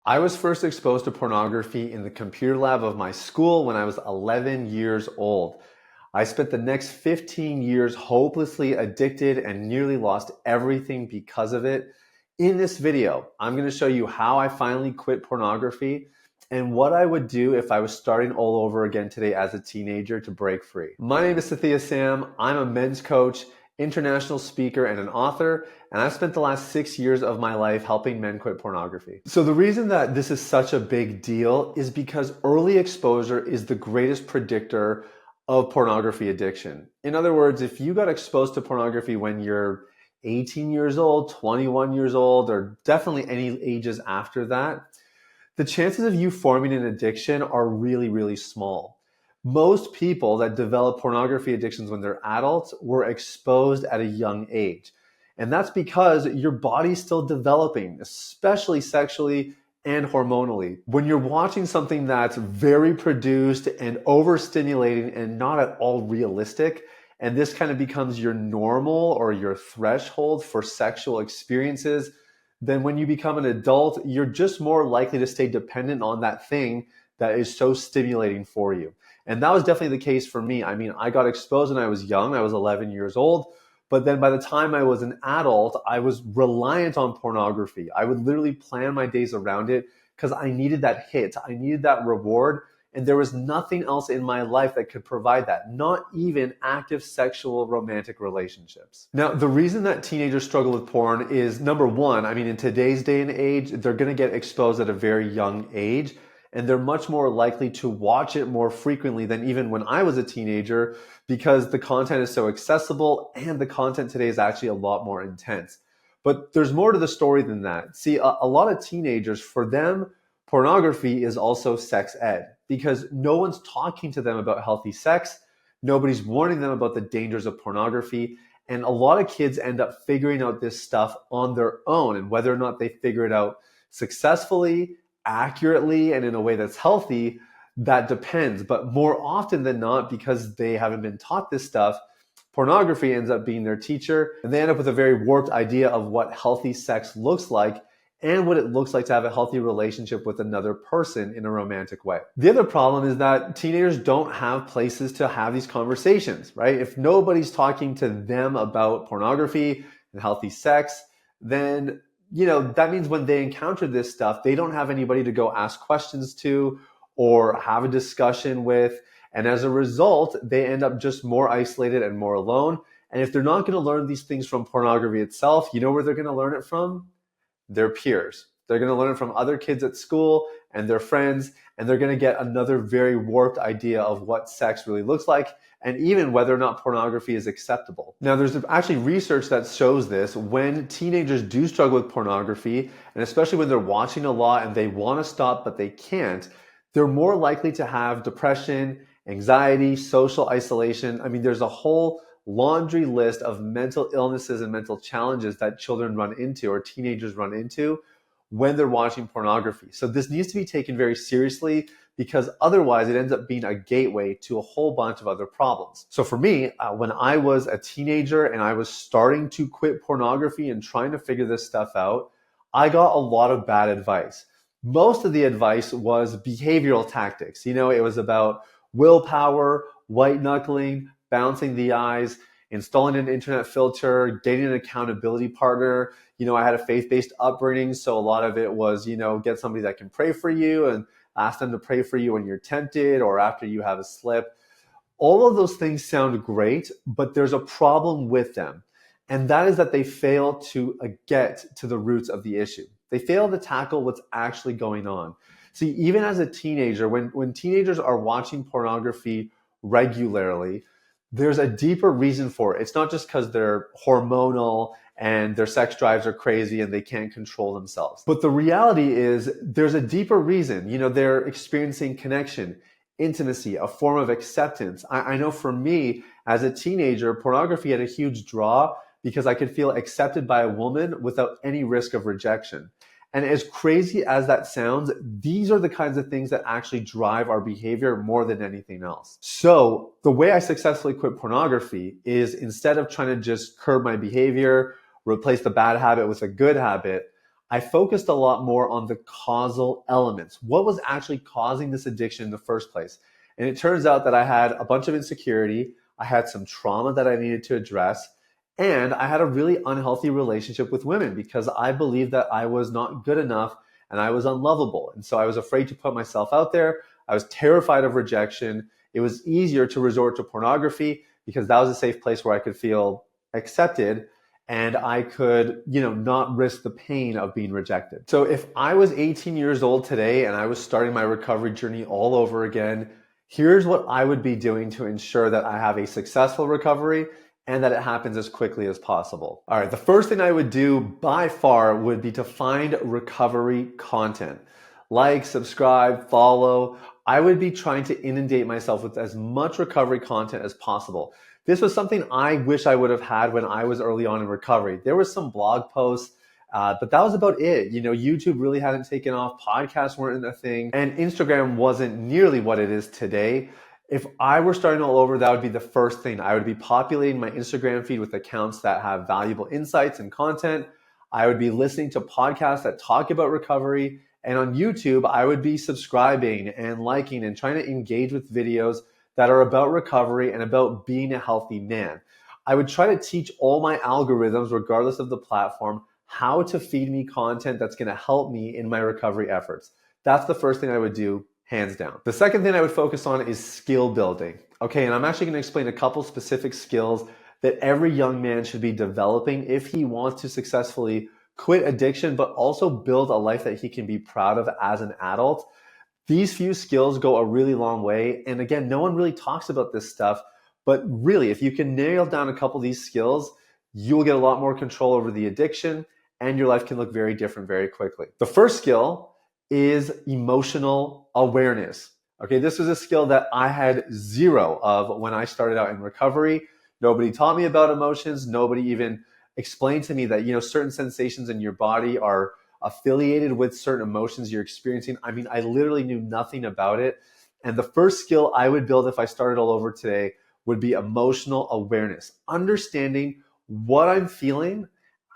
I was first exposed to pornography in the computer lab of my school when I was 11 years old. I spent the next 15 years hopelessly addicted and nearly lost everything because of it. In this video, I'm going to show you how I finally quit pornography and what I would do if I was starting all over again today as a teenager to break free. My name is Sathiya Sam. I'm a men's coach, international speaker, and an author, and I've spent the last 6 years of my life helping men quit pornography. So the reason that this is such a big deal is because early exposure is the greatest predictor of pornography addiction. In other words, if you got exposed to pornography when you're 18 years old, 21 years old, or definitely any ages after that, the chances of you forming an addiction are really, really small. Most people that develop pornography addictions when they're adults were exposed at a young age. And that's because your body's still developing, especially sexually and hormonally. When you're watching something that's very produced and overstimulating and not at all realistic, and this kind of becomes your normal or your threshold for sexual experiences, then when you become an adult, you're just more likely to stay dependent on that thing that is so stimulating for you. And that was definitely the case for me. I mean, I got exposed when I was young. I was 11 years old. But then by the time I was an adult, I was reliant on pornography. I would literally plan my days around it because I needed that hit. I needed that reward. And there was nothing else in my life that could provide that, not even active sexual romantic relationships. Now, the reason that teenagers struggle with porn is number one, I mean, in today's day and age, they're going to get exposed at a very young age, and they're much more likely to watch it more frequently than even when I was a teenager because the content is so accessible and the content today is actually a lot more intense. But there's more to the story than that. See, a lot of teenagers, for them, pornography is also sex ed because no one's talking to them about healthy sex. Nobody's warning them about the dangers of pornography. And a lot of kids end up figuring out this stuff on their own. And whether or not they figure it out successfully, accurately, and in a way that's healthy, that depends. But more often than not, because they haven't been taught this stuff, pornography ends up being their teacher. And they end up with a very warped idea of what healthy sex looks like and what it looks like to have a healthy relationship with another person in a romantic way. The other problem is that teenagers don't have places to have these conversations, right? If nobody's talking to them about pornography and healthy sex, then that means when they encounter this stuff, they don't have anybody to go ask questions to or have a discussion with. And as a result, they end up just more isolated and more alone. And if they're not going to learn these things from pornography itself, you know where they're going to learn it from? Their peers. They're going to learn it from other kids at school and their friends, and they're going to get another very warped idea of what sex really looks like and even whether or not pornography is acceptable. Now, there's actually research that shows this. When teenagers do struggle with pornography, and especially when they're watching a lot and they want to stop but they can't, they're more likely to have depression, anxiety, social isolation. I mean, there's a whole laundry list of mental illnesses and mental challenges that children run into or teenagers run into when they're watching pornography. So this needs to be taken very seriously because otherwise it ends up being a gateway to a whole bunch of other problems. So for me, when I was a teenager and I was starting to quit pornography and trying to figure this stuff out, I got a lot of bad advice. Most of the advice was behavioral tactics. It was about willpower, white knuckling, bouncing the eyes, installing an internet filter, getting an accountability partner. I had a faith-based upbringing, so a lot of it was, get somebody that can pray for you and ask them to pray for you when you're tempted or after you have a slip. All of those things sound great, but there's a problem with them. And that is that they fail to get to the roots of the issue. They fail to tackle what's actually going on. See, even as a teenager, when teenagers are watching pornography regularly, there's a deeper reason for it. It's not just because they're hormonal and their sex drives are crazy and they can't control themselves. But the reality is there's a deeper reason. They're experiencing connection, intimacy, a form of acceptance. I know for me, as a teenager, pornography had a huge draw because I could feel accepted by a woman without any risk of rejection. And as crazy as that sounds, these are the kinds of things that actually drive our behavior more than anything else. So the way I successfully quit pornography is instead of trying to just curb my behavior, replace the bad habit with a good habit, I focused a lot more on the causal elements. What was actually causing this addiction in the first place? And it turns out that I had a bunch of insecurity, I had some trauma that I needed to address, and I had a really unhealthy relationship with women because I believed that I was not good enough and I was unlovable. And so I was afraid to put myself out there. I was terrified of rejection. It was easier to resort to pornography because that was a safe place where I could feel accepted and I could, not risk the pain of being rejected. So if I was 18 years old today and I was starting my recovery journey all over again, here's what I would be doing to ensure that I have a successful recovery and that it happens as quickly as possible. All right, the first thing I would do by far would be to find recovery content. Like, subscribe, follow. I would be trying to inundate myself with as much recovery content as possible. This was something I wish I would have had when I was early on in recovery. There was some blog posts, but that was about it. YouTube really hadn't taken off, podcasts weren't a thing, and Instagram wasn't nearly what it is today. If I were starting all over, that would be the first thing. I would be populating my Instagram feed with accounts that have valuable insights and content. I would be listening to podcasts that talk about recovery. And on YouTube, I would be subscribing and liking and trying to engage with videos that are about recovery and about being a healthy man. I would try to teach all my algorithms, regardless of the platform, how to feed me content that's going to help me in my recovery efforts. That's the first thing I would do, hands down. The second thing I would focus on is skill building. Okay, and I'm actually going to explain a couple specific skills that every young man should be developing if he wants to successfully quit addiction, but also build a life that he can be proud of as an adult. These few skills go a really long way. And again, no one really talks about this stuff, but really, if you can nail down a couple of these skills, you will get a lot more control over the addiction and your life can look very different very quickly. The first skill is emotional awareness. Okay, this was a skill that I had zero of when I started out in recovery. Nobody taught me about emotions. Nobody even explained to me that, certain sensations in your body are affiliated with certain emotions you're experiencing. I mean, I literally knew nothing about it. And the first skill I would build if I started all over today would be emotional awareness, understanding what I'm feeling,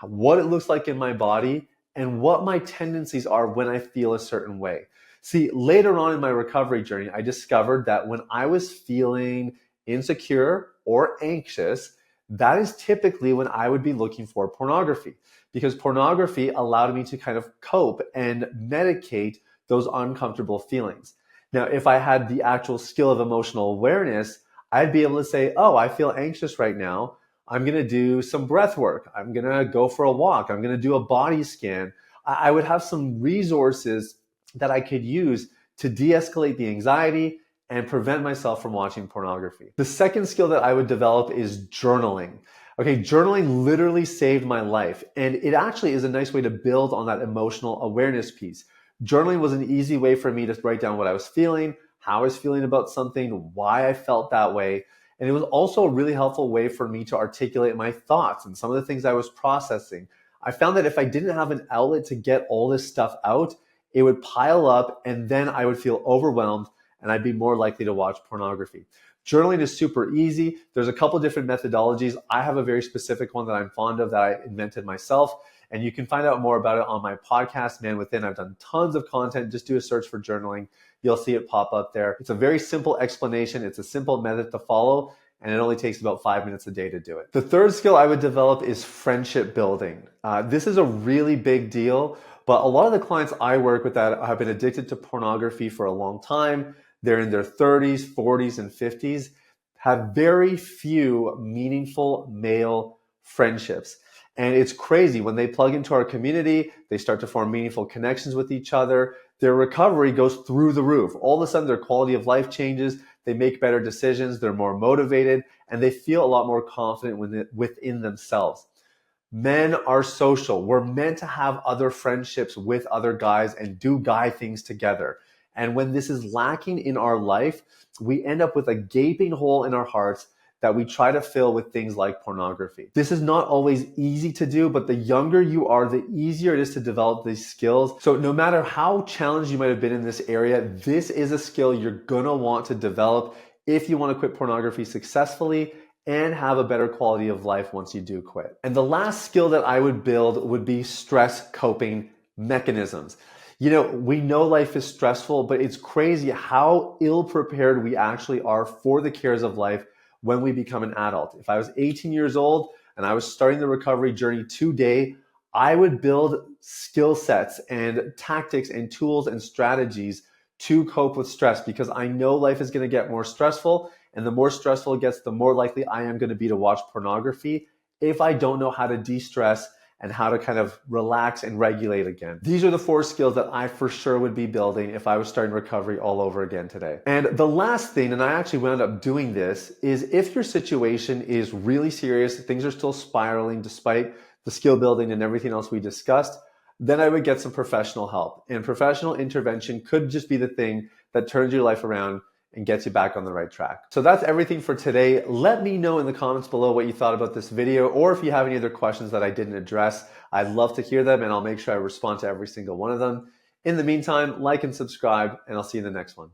what it looks like in my body, and what my tendencies are when I feel a certain way. See, later on in my recovery journey, I discovered that when I was feeling insecure or anxious, that is typically when I would be looking for pornography, because pornography allowed me to kind of cope and medicate those uncomfortable feelings. Now, if I had the actual skill of emotional awareness, I'd be able to say, oh, I feel anxious right now. I'm going to do some breath work. I'm going to go for a walk. I'm going to do a body scan. I would have some resources that I could use to de-escalate the anxiety and prevent myself from watching pornography. The second skill that I would develop is journaling. Okay, journaling literally saved my life, and it actually is a nice way to build on that emotional awareness piece. Journaling was an easy way for me to write down what I was feeling, how I was feeling about something, why I felt that way, and it was also a really helpful way for me to articulate my thoughts and some of the things I was processing. I found that if I didn't have an outlet to get all this stuff out, it would pile up and then I would feel overwhelmed and I'd be more likely to watch pornography. Journaling is super easy. There's a couple different methodologies. I have a very specific one that I'm fond of that I invented myself. And you can find out more about it on my podcast, Man Within. I've done tons of content. Just do a search for journaling. You'll see it pop up there. It's a very simple explanation. It's a simple method to follow. And it only takes about 5 minutes a day to do it. The third skill I would develop is friendship building. This is a really big deal, but a lot of the clients I work with that have been addicted to pornography for a long time, they're in their 30s, 40s, and 50s, have very few meaningful male friendships. And it's crazy. When they plug into our community, they start to form meaningful connections with each other. Their recovery goes through the roof. All of a sudden, their quality of life changes. They make better decisions. They're more motivated, and they feel a lot more confident within themselves. Men are social. We're meant to have other friendships with other guys and do guy things together. And when this is lacking in our life, we end up with a gaping hole in our hearts that we try to fill with things like pornography. This is not always easy to do, but the younger you are, the easier it is to develop these skills. So no matter how challenged you might have been in this area, this is a skill you're gonna want to develop if you want to quit pornography successfully and have a better quality of life once you do quit. And the last skill that I would build would be stress coping mechanisms. You know, we know life is stressful, but it's crazy how ill prepared we actually are for the cares of life when we become an adult. If I was 18 years old and I was starting the recovery journey today, I would build skill sets and tactics and tools and strategies to cope with stress, because I know life is going to get more stressful. And the more stressful it gets, the more likely I am going to be to watch pornography if I don't know how to de-stress and how to kind of relax and regulate again. These are the 4 skills that I for sure would be building if I was starting recovery all over again today. And the last thing, and I actually wound up doing this, is if your situation is really serious, things are still spiraling despite the skill building and everything else we discussed, then I would get some professional help. And professional intervention could just be the thing that turns your life around and gets you back on the right track. So that's everything for today. Let me know in the comments below what you thought about this video, or if you have any other questions that I didn't address. I'd love to hear them, and I'll make sure I respond to every single one of them. In the meantime, like and subscribe, and I'll see you in the next one.